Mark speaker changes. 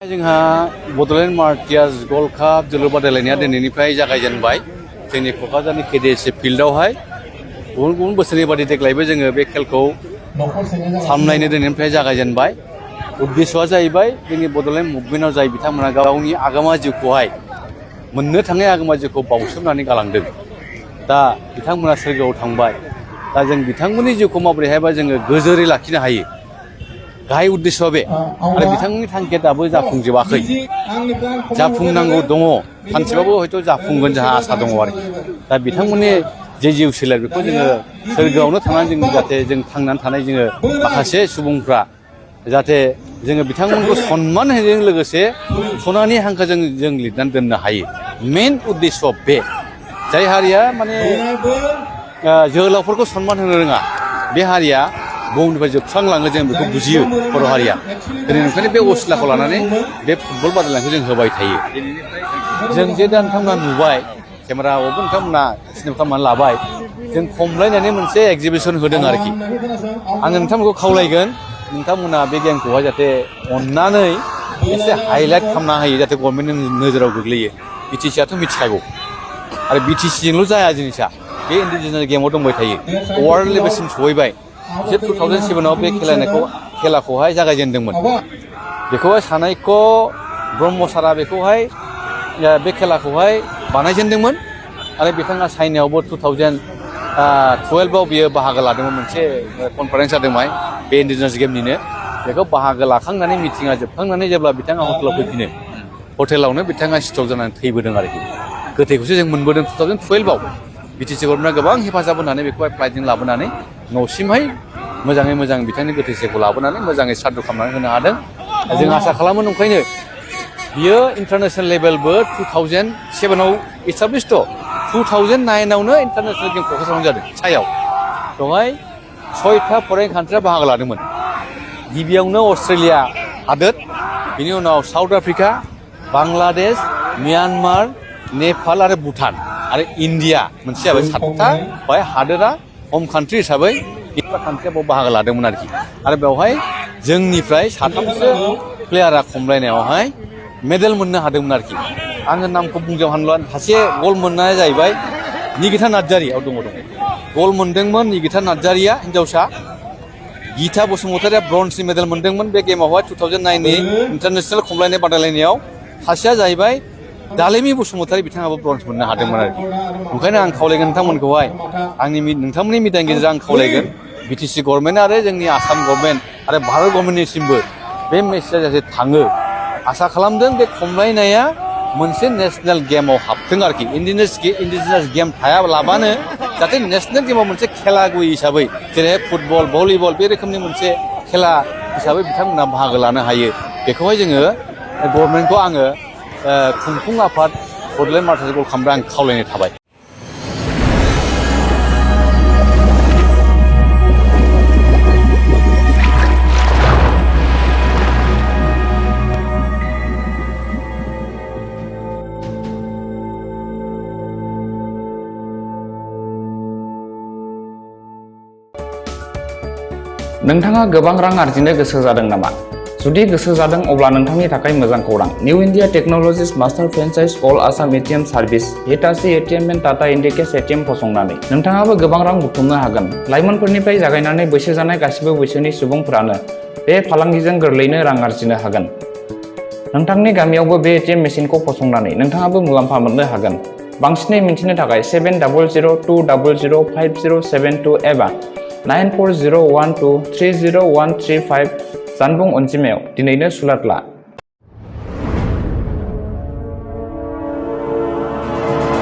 Speaker 1: जोंहा Bodoland martyrs gold काप जोलुर बादायलायनाया दिनैनिफ्राय जागायजेनबाय जोंनि क'क्राझारनि केडिएसए फिल्डआवहाय गुबुन गुबुन बोसोरनि बादि देग्लायबो जोङो बे खेलखौ सामलायनो दिनैनिफ्राय जागायजेनबाय। उद्देश्यआ जाहैबाय जोंनि बड'लेण्ड मुभमेन्टआव जाय बिथांमोना गावनि आगामा जिउखौहाय मोननो थाङै आगामा जिउखौ बावसोमनानै गालांदों। दा बिथांमोना सोरगोआव थांबाय। दा जों बिथांमोननि जिउखौ माबोरैहायबा जोङो गोजोरै लाखिनो हायो। गाहाय उद्देश्यआ बे आरो बिथांमोननि थांखिया दाबो जाफुंजोबाखै। जाफुंनांगौ दङ, सानसेबाबो हयथ' जाफुंगोन जोंहा आसा दङ आरोखि। दा बिथांमोननि जे जिउ सोलेर बेखौ जोङो सोरगोआवनो थानानै जों जाहाथे जों थांनानै थानाय जोङो माखासे सुबुंफ्रा जाहाथे जोङो बिथांमोनखौ सनमान होनायजों लोगोसे सनानि हांखोजों जों लिरनानै दोननो हायो। मेन उद्देश्यआ बे। जाय हारिया माने जोहोलावफोरखौ सनमान होनो रोङा बे हारिया बुहुमनिफ्राय जोबस्रांलाङो, जों बेखौ बुजियो बर' हारिया। दिनै ओंखायनो बे असिलाखौ लानानै बे फुटबल बादायलायनायखौ जों होबाय थायो। जों जे दा नोंथांमोना नुबाय केमेरायावबो नोंथांमोना स्नेप खालामनानै लाबाय, जों खमलायनानै मोनसे एगजिबिसन होदों आरोखि। आङो नोंथांमोनखौ खावलायगोन नोंथांमोना बे गेमखौहाय जाहाथे अननानै एसे हाइलाइट खालामना होयो जाहाथे गभर्नमेन्टनि नोजोराव गोग्लैयो। बिटिसिआथ' मिथिखागौ आरो बिटिसिजोंल' जाया जिनिसा, बे इन्डिजिनियास गेमाव दंबाय थायो। वर्ल्ड लेभेलसिम सहैबाय। जे 2007आव बे खेलाखौहाय जागायजेनदोंमोन। बेखौहाय सानायख' ब्रह्म सारा बेखौहाय बे खेलाखौहाय बानायजेनदोंमोन आरो बिथाङा चाइनायावबो 2012आव बियो बाहागो लादोंमोन। मोनसे कनफारेन्स जादोंमोन बे इन्डिजिनियास गेमनिनो। बेखौ बाहागो लाखांनानै मिटिङा जोबखांनानै जेब्ला बिथाङा हटेलाव फैफिनो, हटेलावनो बिथाङा स्ट्रक जानानै थैबोदों आरोखि। गोथैखौसो जों मोनबोदों 2012आव। बिटिसि गभर्नमेन्टआ गोबां हेफाजाब होनानै बेखौहाय फ्लाइटजों लाबोनानै न'सिमहाय मोजाङै मोजां बिथांनि गोथैसेखौ लाबोनानै मोजाङै सारदु खालामनानै होनो हादों। जों आसा खालामो नंखायनो बियो इन्टारनेसनेल लेभेलबो 2007आव इस्टाब्लिश थ', 2009आवनो इन्टारनेसनेल गेम क'क्राझाराव जादों सायाव। बेवहाय 6था फरेन कान्ट्रिया बाहागो लादोंमोन। गिबियावनो अस्ट्रेलिया हादोर, बिनि उनाव south Africa, Bangladesh, Myanmar, Nepal आरो भुटान आरो इन्डिया मोनसे जाबाय 7था। बेवहाय हादोरा हम कान्ट्रि हिसाबै इन्डिया कान्ट्रिया बाव बाहागो लादोंमोन आरोखि। आरो बेवहाय जोंनिफ्राय 3सो प्लेयारा खमलायनायावहाय मेडेल मोननो हादोंमोन आरोखि। आङो नामखौ बुंजाव हानला। सासे ग'ल्ड मोननाया जाहैबाय निगिथा नार्जारियाव दङ। ग'ल्ड मोनदोंमोन निगिथा नार्जारिया हिन्जावसा। गिता बसुमतारिया ब्रन्जनि मेडेल मोनदोंमोन बे गेमावहाय 2009नि इन्टारनेसनेल खमलायनाय बादायलायनायाव। सासेया जाहैबाय दालेमि बसुमतारि, बिथाङाबो ब्रन्ज मोननो हादोंमोन आरोखि। ओंखायनो आं खावलायगोन नोंथांमोनखौहाय, नोंथांमोननि मिडियानि गेजेरजों आं खावलायगोन बिटिसि गभर्नमेन्ट आरो जोंनि आसाम गभर्नमेन्ट आरो भारत गभर्नमेन्टनिसिमबो बे मेसेजआ जाहाथे थाङो। आसा खालामदों बे खमलायनाया मोनसे नेसनेल गेमाव हाबथों आरोखि। इन्डिजिनियास गेम थायालाबानो जाहाथे नेसनेल गेमाव मोनसे खेला गुबै हिसाबै जेरैहाय फुटबल, भलिबल बे रोखोमनि मोनसे खेला हिसाबै बिथांमोना बाहागो लानो हायो। बेखौहाय जोङो गभर्नमेन्टखौ आङो खुंफुं आफाद बड'लेण्ड मार्टियार्स गल्ड कापनिफ्राय आं खावलायनाय थाबाय।
Speaker 2: नोंथाङा गोबां रां आरजिनो गोसो जादों नामा? जुदि गोसो जादों अब्ला नोंथांनि थाखाय मोजां खौरां। New India technologies master franchise all Assam ATM service Hitachi ATM and Tata Indicash ATM फसंनानै नोंथाङाबो गोबां रां बुथुमनो हागोन। लाइमोनफोरनिफ्राय जागायनानै बैसो जानाय गासिबो बैसोनि सुबुंफोरानो बे फालांगिजों गोरलैयैनो रां आरजिनो हागोन। नोंथांनि गामियावबो बे एटिएम मेसिनखौ फसंनानै नोंथाङाबो मुलाम्फा मोननो हागोन। बांसिनै मिन्थिनो थाखाय 7002005072 एबा 9401230135 जानबुं अनजिमायाव दिनैनो सुलाद ला।